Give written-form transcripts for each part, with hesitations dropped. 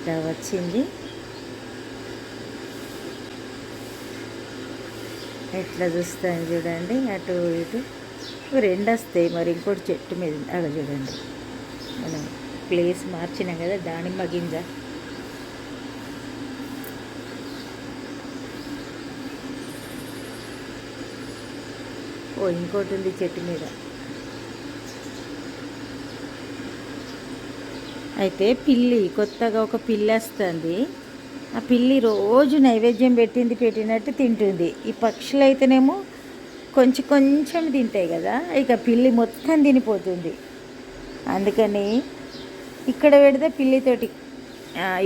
ఇట్లా వచ్చింది. ఎట్లా చూస్తాను చూడండి, అటు ఇటు రెండు వస్తాయి. మరి ఇంకోటి చెట్టు మీద అలా చూడండి, మనం ప్లేస్ మార్చినాం కదా, దానిమ్మ గింజ. ఓ ఇంకోటి ఉంది చెట్టు మీద. అయితే పిల్లి, కొత్తగా ఒక పిల్లి వస్తుంది. ఆ పిల్లి రోజు నైవేద్యం పెట్టినట్టు తింటుంది. ఈ పక్షులు అయితేనేమో కొంచెం కొంచెం తింటాయి కదా, ఇక పిల్లి మొత్తం తినిపోతుంది. అందుకని ఇక్కడ పెడితే పిల్లితోటి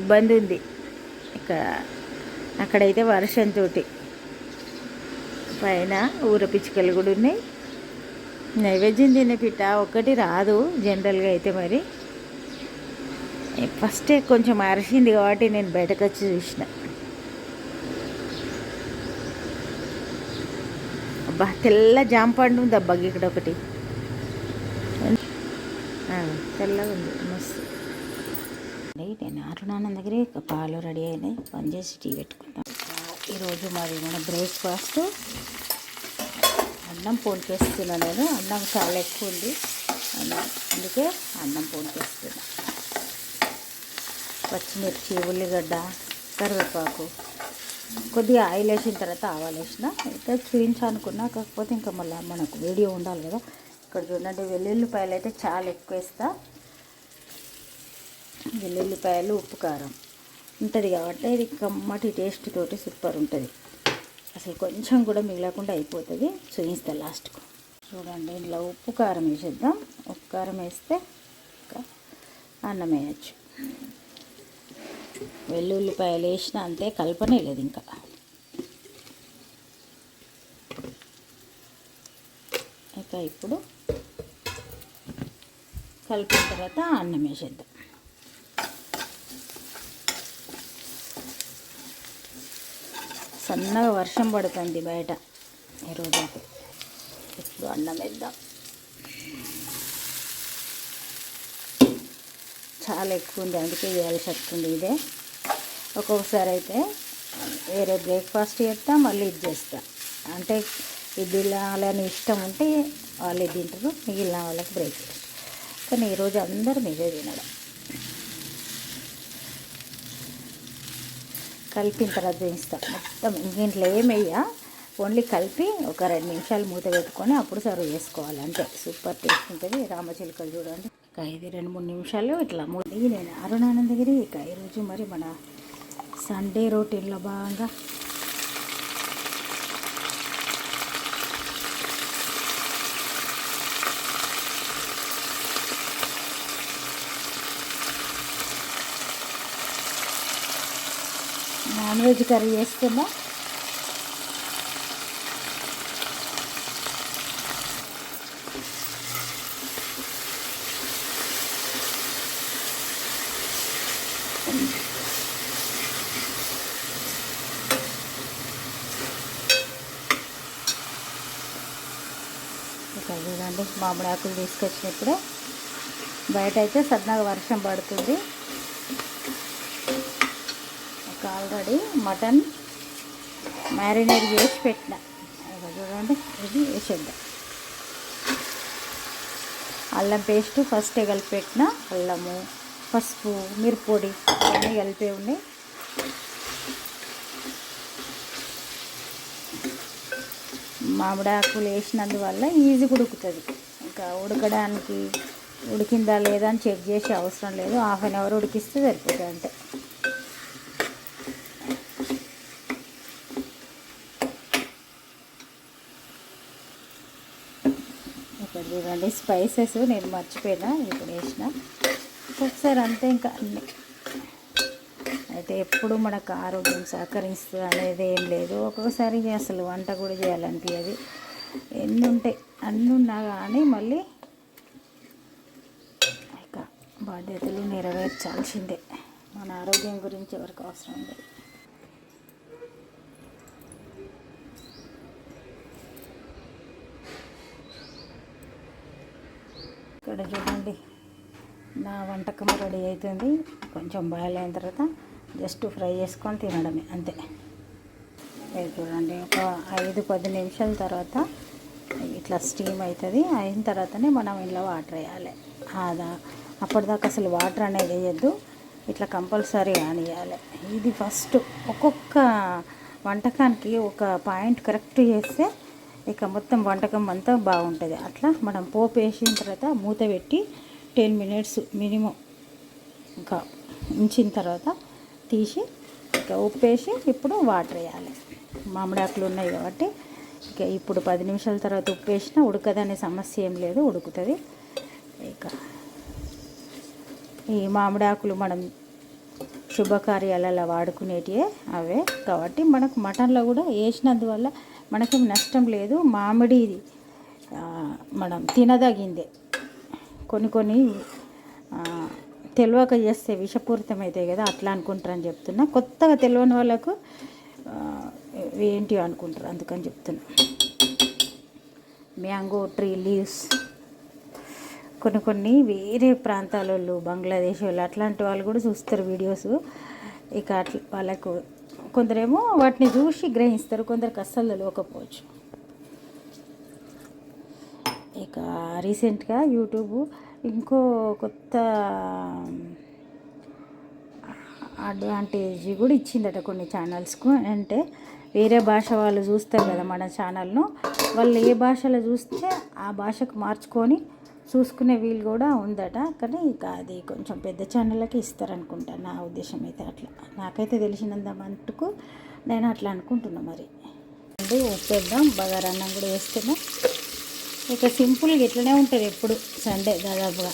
ఇబ్బంది ఉంది. ఇక అక్కడైతే వర్షంతో పైన ఊర పిచ్చుకలు కూడా ఉన్నాయి. నైవేద్యం తినే పిట్ట ఒక్కటి రాదు జనరల్గా అయితే. మరి ఫస్టే కొంచెం అరిసింది కాబట్టి నేను బయటకు వచ్చి చూసిన. అబ్బా తెల్ల జాంపండు ఉంది అబ్బా ఇక్కడ ఒకటి, తెల్లగా ఉంది మస్తు. నేను అరుణానంద దగ్గరే పాలు రెడీ అయినాయి, పని చేసి టీ పెట్టుకుంటాం. ఈరోజు మరి మన బ్రేక్ఫాస్ట్ అన్నం పోనికేస్తున్నా. నేను అన్నం చాలా ఎక్కువ ఉంది, అందుకే అన్నం పోనికేస్తున్నా. పచ్చిమిర్చి, ఉల్లిగడ్డ, కరివేపాకు, కొద్దిగా ఆయిల్ వేసిన తర్వాత ఆవాలు వేసిన. అయితే చూపించాలనుకున్నా, కాకపోతే ఇంకా మళ్ళీ మనకు వీడియో ఉండాలి కదా. ఇక్కడ చూడండి, వెల్లుల్లిపాయలు అయితే చాలా ఎక్కువ వేస్తా. వెల్లుల్లిపాయలు, ఉప్పు, కారం ఉంటుంది కాబట్టి ఇది కమ్మటి టేస్ట్ తోటి సూపర్ ఉంటుంది. అసలు కొంచెం కూడా మిగలకుండా అయిపోతుంది. చూపిస్తా లాస్ట్కు. చూడండి, ఇందులో ఉప్పు కారం వేసేద్దాం. ఉప్పు కారం వేస్తే ఇంకా అన్నం వేయచ్చు. వెల్లుల్లిపాయలు వేసిన అంతే, కలపనే లేదు ఇంకా. ఇక ఇప్పుడు కలిపిన తర్వాత అన్నం వేసేద్దాం. సన్నగా వర్షం పడుతుంది బయట ఈరోజు. ఇప్పుడు అన్నం వేద్దాం. చాలా ఎక్కువ ఉంది, అందుకే వేయాల్సి వస్తుంది. ఇదే ఒక్కొక్కసారి అయితే వేరే బ్రేక్ఫాస్ట్ చేస్తా, మళ్ళీ ఇది చేస్తా. అంటే ఇది తినాలని ఇష్టం ఉంటే వాళ్ళు ఇది తింటారు, మిగిలిన వాళ్ళకి బ్రేక్ఫాస్ట్. కానీ ఈరోజు అందరూ ఇదే తినడం. కలిపిన తర్వాత వేయిస్తా మొత్తం. ఇంట్లో ఏమయ్యా, ఓన్లీ కలిపి ఒక 2 నిమిషాలు మూత పెట్టుకొని అప్పుడు సర్వ్ చేసుకోవాలి. అంటే సూపర్ టేస్ట్ ఉంటుంది. రామచిలుకలు చూడండి, ఇక ఇది 2-3 నిమిషాలు ఇట్లా మూత. నేను అరుణానందగిరి. ఇక ఈరోజు మరి మన సండే రొటీన్లో భాగంగా నాన్ వెజ్ కర్రీ చేస్తున్నా. ఇక్కడ చూడండి, మామిడి ఆకులు తీసుకొచ్చినప్పుడే. బయట అయితే సన్నగా వర్షం పడుతుంది. ఆల్రెడీ మటన్ మ్యారినేట్ చేసి పెట్టిన. చూడండి, ఇది వేసేద్దాం. అల్లం పేస్ట్ ఫస్టే కలిపి పెట్టిన. అల్లము, పసుపు, మిరప్పొడి అన్నీ కలిపి ఉన్నాయి. మామిడి ఆకులు వేసినందువల్ల ఈజీగా ఉడుకుతుంది. ఇంకా ఉడకడానికి ఉడికిందా లేదా అని చెక్ చేసే అవసరం లేదు. 1/2 అవర్ ఉడికిస్తే సరిపోతుంది అంతే. ఇక్కడ చూడండి, స్పైసెస్ నేను మర్చిపోయినా, ఇప్పుడు వేసిన. ఒకసారి అంతే, ఇంకా అన్నీ. అయితే ఎప్పుడు మనకు ఆరోగ్యం సహకరిస్తుంది అనేది ఏం లేదు. ఒక్కొక్కసారి అసలు వంట కూడా చేయాలనిపించదు. ఎన్ని ఉంటాయి, అన్నీ ఉన్నా కానీ మళ్ళీ ఇక బాధ్యతలు నెరవేర్చాల్సిందే. మన ఆరోగ్యం గురించి ఎవరికి అవసరం లేదు. ఇక్కడ చూడండి, నా వంటకం రెడీ అవుతుంది. కొంచెం బాయిల్ అయిన తర్వాత జస్ట్ ఫ్రై చేసుకొని తినడమే అంతే. ఇది చూడండి, ఒక 5-10 నిమిషాల తర్వాత ఇట్లా స్టీమ్ అవుతుంది. అయిన తర్వాతనే మనం ఇంట్లో వాటర్ వేయాలి. అప్పటిదాకా అసలు వాటర్ అనేది వేయద్దు, ఇట్లా కంపల్సరీ ఆనియాలి. ఇది ఫస్ట్ ఒక్కొక్క వంటకానికి ఒక పాయింట్ కరెక్ట్ చేస్తే ఇక మొత్తం వంటకం అంతా బాగుంటుంది. అట్లా మనం పోపు వేసిన తర్వాత మూత పెట్టి 10 మినిట్స్ మినిమం ఇంకా ఉంచిన తర్వాత తీసి ఇక ఉప్పు వేసి ఇప్పుడు వాటర్ వేయాలి. మామిడాకులు ఉన్నాయి కాబట్టి ఇక ఇప్పుడు 10 నిమిషాల తర్వాత ఉప్పు వేసినా ఉడకదనే సమస్య ఏం లేదు, ఉడుకుతుంది. ఇక ఈ మామిడాకులు మనం శుభకార్యాలలో వాడుకునేటివే అవే కాబట్టి మనకు మటన్లో కూడా వేసినందువల్ల మనకేం నష్టం లేదు. మామిడి మనం తినదగిందే. కొన్ని తెలియక చేస్తే విషపూరితం అవుతాయి కదా, అట్లా అనుకుంటారని చెప్తున్నా. కొత్తగా తెలియని వాళ్ళకు ఏంటి అనుకుంటారు, అందుకని చెప్తున్నా. మ్యాంగో ట్రీ లీవ్స్ కొన్ని వేరే ప్రాంతాల వాళ్ళు, బంగ్లాదేశ్ వాళ్ళు అట్లాంటి వాళ్ళు కూడా చూస్తారు వీడియోస్. ఇక అట్లా వాళ్ళకు కొందరేమో వాటిని చూసి గ్రహిస్తారు, కొందరికి అస్సలు తెలియకపోవచ్చు. ఇక రీసెంట్గా యూట్యూబ్ ఇంకో కొత్త అడ్వాంటేజ్ కూడా ఇచ్చిందట కొన్ని ఛానల్స్కు. అంటే వేరే భాష వాళ్ళు చూస్తారు కదా మన ఛానల్ను, వాళ్ళు ఏ భాషలో చూస్తే ఆ భాషకు మార్చుకొని చూసుకునే వీలు కూడా ఉందట. కానీ ఇక అది కొంచెం పెద్ద ఛానళ్ళకి ఇస్తారనుకుంటా, నా ఉద్దేశం అయితే అట్లా. నాకైతే తెలిసినంత మటుకు నేను అట్లా అనుకుంటున్నా. మరి అంటే ఉప్పేద్దాం, బగారా అన్నం కూడా వేస్తున్నాం. ఇక సింపుల్గా ఇట్లనే ఉంటుంది ఎప్పుడు సండే దాదాపుగా.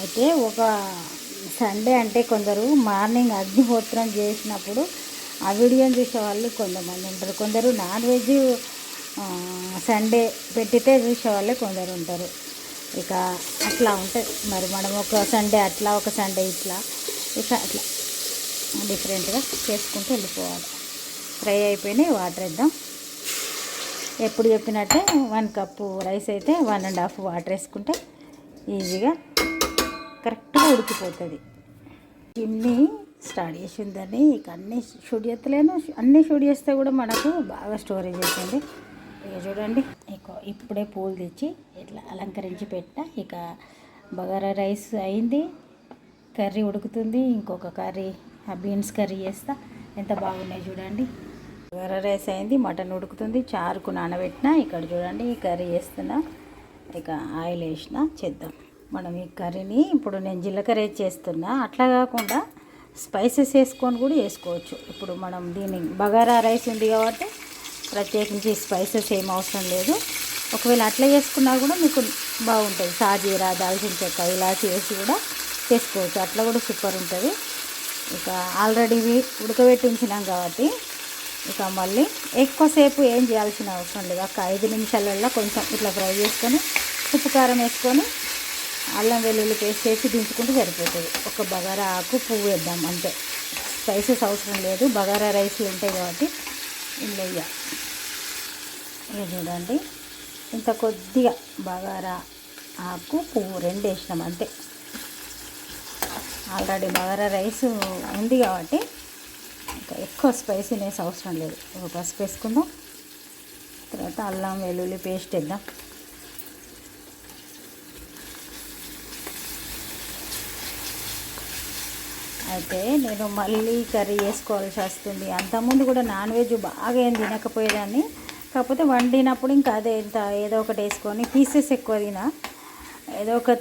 అయితే ఒక సండే అంటే కొందరు మార్నింగ్ అగ్నిహోత్రం చేసినప్పుడు ఆ వీడియోని చూసేవాళ్ళు కొంతమంది ఉంటారు. కొందరు నాన్ వెజ్ సండే పెట్టితే చూసేవాళ్ళే కొందరు ఉంటారు. ఇక అట్లా ఉంటుంది. మరి మనం ఒక సండే అట్లా, ఒక సండే ఇట్లా, ఇక అట్లా డిఫరెంట్గా చేసుకుంటూ వెళ్ళిపోవాలి. ఫ్రై అయిపోయినాయి, వాటర్ వేద్దాం. ఎప్పుడు చెప్పినట్టే 1 కప్పు రైస్ అయితే 1.5 వాటర్ వేసుకుంటే ఈజీగా కరెక్ట్గా ఉడికిపోతుంది. చిమ్ని స్టార్ట్ చేసి ఉందని ఇక అన్నీ షూట్ చేస్తలేను. అన్నీ షూట్ చేస్తే కూడా మనకు బాగా స్టోరేజ్ అవుతుంది. ఇక చూడండి, ఇక ఇప్పుడే పూలు తెచ్చి ఇట్లా అలంకరించి పెట్టా. ఇక బగారా రైస్ అయింది, కర్రీ ఉడుకుతుంది. ఇంకొక కర్రీ బీన్స్ కర్రీ చేస్తా. ఎంత బాగున్నాయి చూడండి. బగారా రైస్ అయింది, మటన్ ఉడుకుతుంది, చారుకు నానబెట్టిన. ఇక్కడ చూడండి ఈ కర్రీ చేస్తున్నా. ఇక ఆయిల్ వేసిన చేద్దాం మనం ఈ కర్రీని. ఇప్పుడు నేను జీలకర్ర వేసి చేస్తున్నా, అట్లా కాకుండా స్పైసెస్ వేసుకొని కూడా వేసుకోవచ్చు. ఇప్పుడు మనం దీన్ని బగారా రైస్ ఉంది కాబట్టి ప్రత్యేకించి స్పైసెస్ ఏం అవసరం లేదు. ఒకవేళ అట్లా చేసుకున్నా కూడా మీకు బాగుంటుంది. సాజీరా, దాల్చిన చెక్క, ఇలాచి వేసి కూడా చేసుకోవచ్చు, అట్లా కూడా సూపర్ ఉంటుంది. ఇక ఆల్రెడీ ఇవి ఉడకబెట్టి ఉంచినాం కాబట్టి ఇక మళ్ళీ ఎక్కువసేపు ఏం చేయాల్సిన అవసరం లేదు. ఒక 5 నిమిషాలల్లో కొంచెం ఇట్లా ఫ్రై చేసుకొని ఉప్పు కారం వేసుకొని అల్లం వెల్లుల్లి పేస్ట్ వేసి దించుకుంటే సరిపోతుంది. ఒక బగారా ఆకు, పువ్వు వేద్దాం అంతే, స్పైసెస్ అవసరం లేదు. బగారా రైస్లు ఉంటాయి కాబట్టి ఇందులో ఇక చూడండి ఇంత కొద్దిగా బగారా ఆకు, పువ్వు 2 వేసినాం అంతే. ఆల్రెడీ బగారా రైస్ ఉంది కాబట్టి ఇంకా ఎక్కువ స్పైసీనెస్ అవసరం లేదు. ఒక పసుపు వేసుకుందాం, తర్వాత అల్లం వెల్లుల్లి పేస్ట్ వేద్దాం. అయితే నేను మళ్ళీ కర్రీ చేసుకోవాల్సి వస్తుంది. అంతకుముందు కూడా నాన్ వెజ్ బాగా ఏం తినకపోయేదాన్ని, కాకపోతే వండినప్పుడు ఇంకా అదే ఇంత ఏదో ఒకటి వేసుకొని పీసెస్ ఎక్కువ తినా, ఏదో ఒక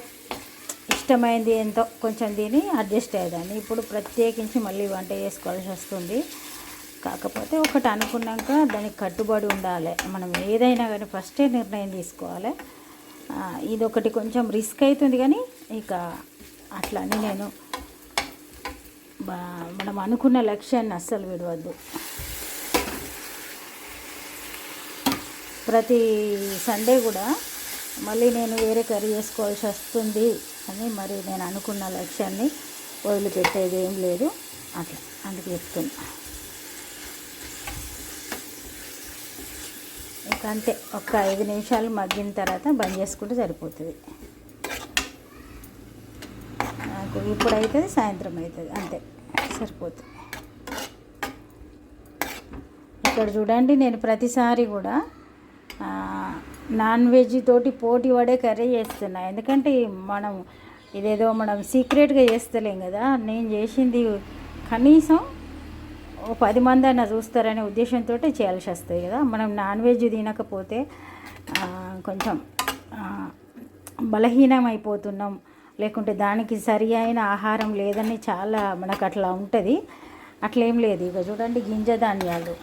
ఇష్టమైంది ఎంతో కొంచెం తిని అడ్జస్ట్ అయ్యేదాన్ని. ఇప్పుడు ప్రత్యేకించి మళ్ళీ వంట చేసుకోవాల్సి వస్తుంది. కాకపోతే ఒకటి అనుకున్నాక దానికి కట్టుబడి ఉండాలి. మనం ఏదైనా కానీ ఫస్టే నిర్ణయం తీసుకోవాలి. ఇదొకటి కొంచెం రిస్క్ అవుతుంది, కానీ ఇక అట్లని నేను మనం అనుకున్న లక్ష్యాన్ని అస్సలు విడవద్దు. ప్రతి సండే కూడా మళ్ళీ నేను వేరే కర్రీ చేసుకోవాల్సి వస్తుంది అని మరి నేను అనుకున్న లక్ష్యాన్ని వదిలిపెట్టేది ఏం లేదు. అట్లా అందుకు చెప్తున్నా. ఇంకా అంతే, ఒక 5 నిమిషాలు మగ్గిన తర్వాత బంద్ చేసుకుంటే సరిపోతుంది. నాకు ఇప్పుడు అవుతుంది, సాయంత్రం అవుతుంది, అంతే సరిపోతుంది. ఇక్కడ చూడండి, నేను ప్రతిసారి కూడా నాన్ వెజ్ తోటి పోటీ పడే కర్రీ చేస్తున్నా. ఎందుకంటే ఇదేదో మనం సీక్రెట్గా చేస్తలేం కదా. నేను చేసింది కనీసం 10 మంది అయినా చూస్తారనే ఉద్దేశంతో చేయాల్సి వస్తుంది కదా. మనం నాన్ వెజ్ తినకపోతే కొంచెం బలహీనం అయిపోతున్నాం, లేకుంటే దానికి సరి అయిన ఆహారం లేదని చాలా మనకు అట్లా ఉంటుంది. అట్లేం లేదు. ఇక చూడండి, గింజ ధాన్యాలు,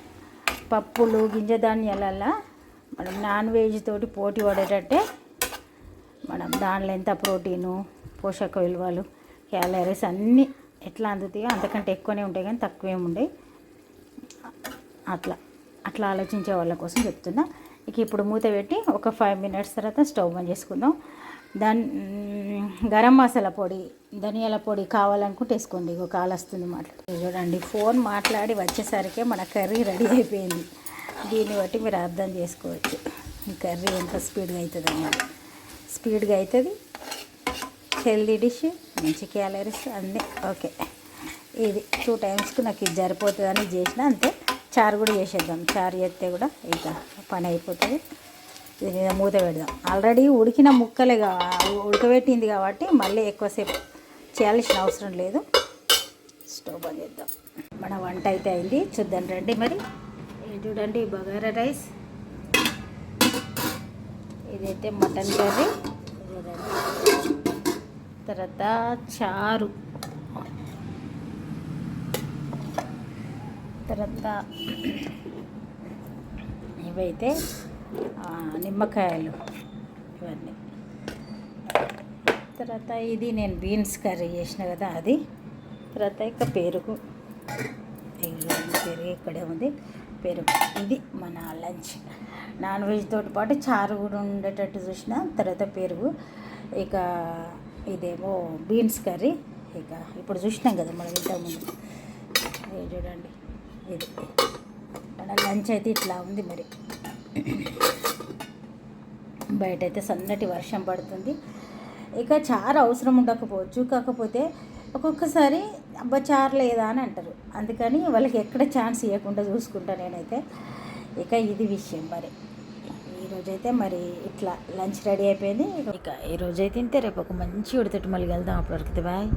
పప్పులు, గింజ ధాన్యాలల్లో మనం నాన్ వెజ్ తోటి పోటీ పడేటట్టే మనం దానిలో ఎంత ప్రోటీను, పోషక విలువలు, క్యాలరీస్ అన్నీ ఎట్లా అందుతాయో అంతకంటే ఎక్కువనే ఉంటాయి, కానీ తక్కువేమి ఉండవు. అట్లా ఆలోచించే వాళ్ళ కోసం చెప్తున్నా. ఇక ఇప్పుడు మూత పెట్టి ఒక 5 మినిట్స్ తర్వాత స్టవ్ బంద్ చేసుకుందాం. గరం మసాలా పొడి, ధనియాల పొడి కావాలనుకుంటే వేసుకోండి. ఇక కాలు వస్తుంది చూడండి. ఫోన్ మాట్లాడి వచ్చేసరికి మన కర్రీ రెడీ అయిపోయింది. దీన్ని బట్టి మీరు అర్థం చేసుకోవచ్చు ఈ కర్రీ ఎంత స్పీడ్గా అవుతుంది అన్నది. స్పీడ్గా అవుతుంది, హెల్దీ డిష్, మంచి క్యాలరీస్ అన్నీ ఓకే. ఇది 2 టైమ్స్కి నాకు ఇది సరిపోతుందని చేసిన, అంతే. చారు కూడా చేసేద్దాం. చారు చేస్తే కూడా ఇంకా పని అయిపోతుంది. దీని మీద మూత పెడదాం. ఆల్రెడీ ఉడికిన ముక్కలే ఉడకబెట్టింది కాబట్టి మళ్ళీ ఎక్కువసేపు చేయాల్సిన అవసరం లేదు. స్టవ్ బంద్ చేద్దాం. మన వంట అయితే అయింది, చూద్దాం రండి. మరి చూడండి, బగారా రైస్, ఇదైతే మటన్ కర్రీ, తర్వాత చారు, తర్వాత ఇవైతే నిమ్మకాయలు, ఇవన్నీ. తర్వాత ఇది నేను బీన్స్ కర్రీ చేసిన కదా అది. తర్వాత ఇక పెరుగు ఇక్కడే ఉంది, పెరుగు. ఇది మన లంచ్. నాన్ వెజ్ తోటి పాటు చారు కూడా ఉండేటట్టు చూసిన. తర్వాత పెరుగు, ఇక ఇదేమో బీన్స్ కర్రీ. ఇక ఇప్పుడు చూసినాం కదా మనం ఇంతకుముందు. చూడండి, ఇది మన లంచ్ అయితే ఇట్లా ఉంది. మరి బయట అయితే సన్నటి వర్షం పడుతుంది. ఇక చారు అవసరం ఉండకపోవచ్చు, కాకపోతే ఒక్కొక్కసారి అబ్బా చారు లేదా అని అంటారు. అందుకని వాళ్ళకి ఎక్కడ ఛాన్స్ ఇవ్వకుండా చూసుకుంటా నేనైతే. ఇక ఇది విషయం. మరి ఈరోజైతే మరి ఇట్లా లంచ్ రెడీ అయిపోయింది. ఇక ఈరోజైతే ఇంతే. రేపు ఒక మంచి ఉడితేటి మళ్ళీ వెళ్దాం. అప్పటివరకు బాయ్.